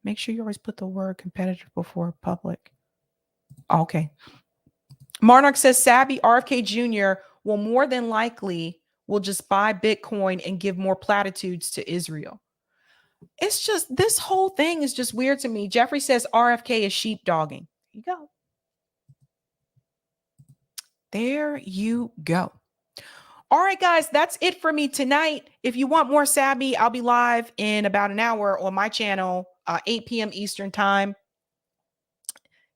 Make sure you always put the word competitive before public. Okay. Monarch says Savvy RFK Jr. will more than likely will just buy Bitcoin and give more platitudes to Israel. It's just, this whole thing is just weird to me. Jeffrey says RFK is sheepdogging. There you go. All right, guys, that's it for me tonight. If you want more Savvy, I'll be live in about an hour on my channel, 8 p.m. Eastern time.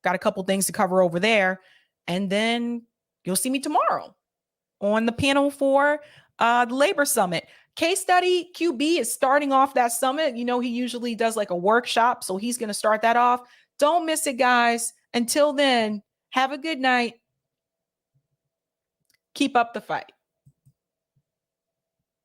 Got a couple things to cover over there. And then you'll see me tomorrow on the panel for the Labor Summit. Case Study QB is starting off that summit. He usually does like a workshop, so he's going to start that off. Don't miss it, guys. Until then, have a good night. Keep up the fight.